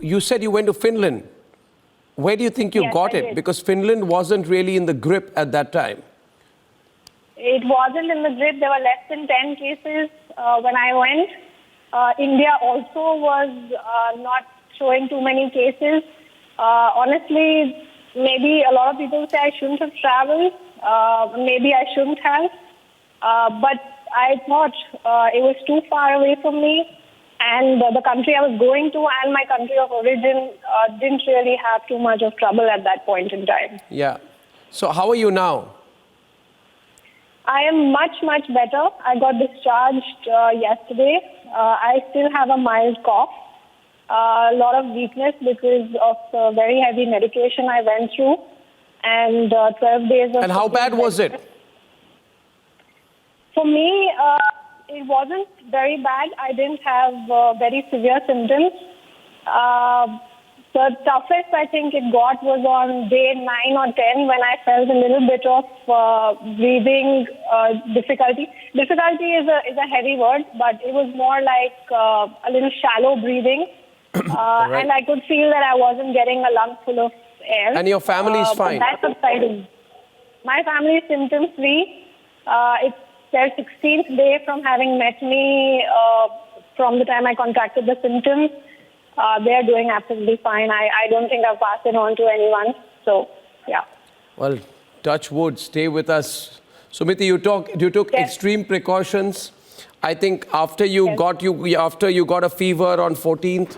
You said you went to Finland. Where do you think you got it? Because Finland wasn't really in the grip at that time. It wasn't in the grip. There were less than 10 cases when I went. India also was not showing too many cases. Honestly, maybe a lot of people say I shouldn't have traveled. Maybe I shouldn't have. But I thought it was too far away from me. And the country I was going to and my country of origin didn't really have too much of trouble at that point in time. Yeah. So how are you now? I am much, much better. I got discharged yesterday. I still have a mild cough, a lot of weakness because of the very heavy medication I went through, and 12 days of... And how bad was it? For me, it wasn't very bad. I didn't have very severe symptoms. The toughest I think it got was on day 9 or 10 when I felt a little bit of breathing difficulty. Difficulty is a heavy word, but it was more like a little shallow breathing. Right. And I could feel that I wasn't getting a lung full of air. And your family is fine? That's subsiding. My family is symptom-free. It's their 16th day from having met me from the time I contracted the symptoms. They're doing absolutely fine. I don't think I've passed it on to anyone. So, yeah. Well, touch wood, stay with us. Sumiti, you took extreme precautions. I think after you got a fever on 14th,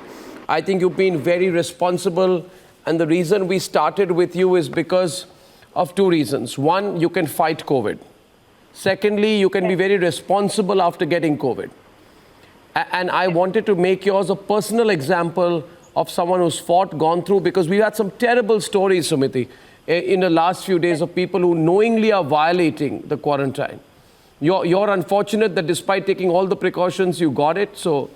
I think you've been very responsible. And the reason we started with you is because of two reasons. One, you can fight COVID. Secondly, you can be very responsible after getting COVID. And I wanted to make yours a personal example of someone who's fought, gone through, because we had some terrible stories, Sumiti, in the last few days of people who knowingly are violating the quarantine. You're unfortunate that despite taking all the precautions, you got it. So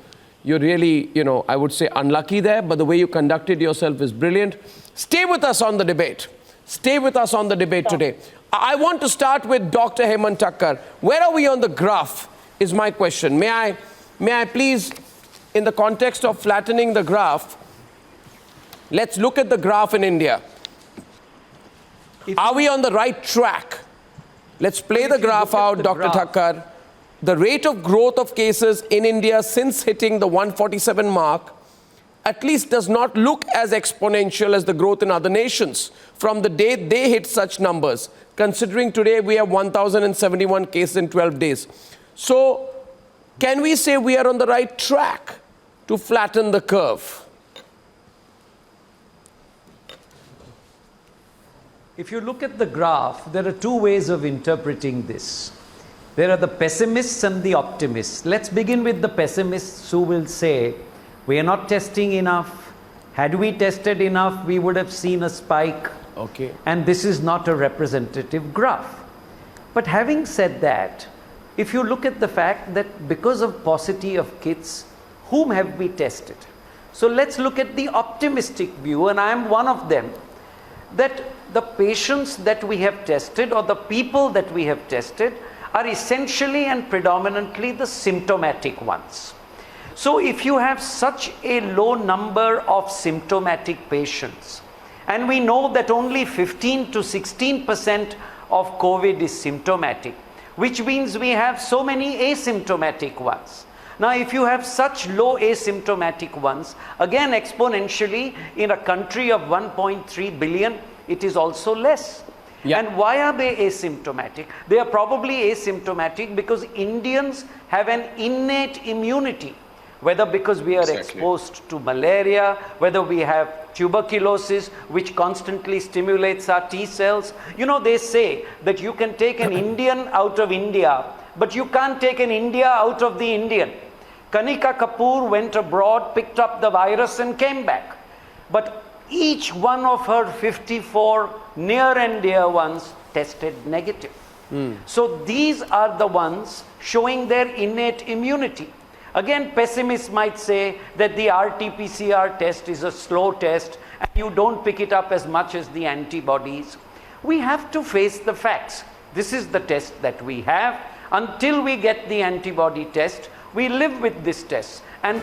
you're really, I would say unlucky there, but the way you conducted yourself is brilliant. Stay with us on the debate. Stay with us on the debate today. I want to start with Dr. Hemant Thakkar. Where are we on the graph is my question. May I please, in the context of flattening the graph, let's look at the graph in India. Are we on the right track? Let's play the graph out, Dr. Thakkar. The rate of growth of cases in India since hitting the 147 mark at least does not look as exponential as the growth in other nations from the day they hit such numbers, considering today we have 1,071 cases in 12 days. So, can we say we are on the right track to flatten the curve? If you look at the graph, there are two ways of interpreting this. There are the pessimists and the optimists. Let's begin with the pessimists who will say, we are not testing enough. Had we tested enough, we would have seen a spike. Okay. And this is not a representative graph. But having said that, if you look at the fact that because of paucity of kits, whom have we tested? So let's look at the optimistic view, and I am one of them, that the patients that we have tested or the people that we have tested are essentially and predominantly the symptomatic ones. So if you have such a low number of symptomatic patients, and we know that only 15 to 16% of COVID is symptomatic, which means we have so many asymptomatic ones. Now, if you have such low asymptomatic ones, again exponentially in a country of 1.3 billion, it is also less. Yeah. And why are they asymptomatic? They are probably asymptomatic because Indians have an innate immunity, whether because we are exposed to malaria, whether we have tuberculosis, which constantly stimulates our T cells. They say that you can take an Indian out of India, but you can't take an India out of the Indian. Kanika Kapoor went abroad, picked up the virus and came back. But each one of her 54 near and dear ones tested negative. So these are the ones showing their innate immunity. Again, pessimists might say that the RT-PCR test is a slow test and you don't pick it up as much as the antibodies. We have to face the facts. This is the test that we have. Until we get the antibody test, we live with this test. And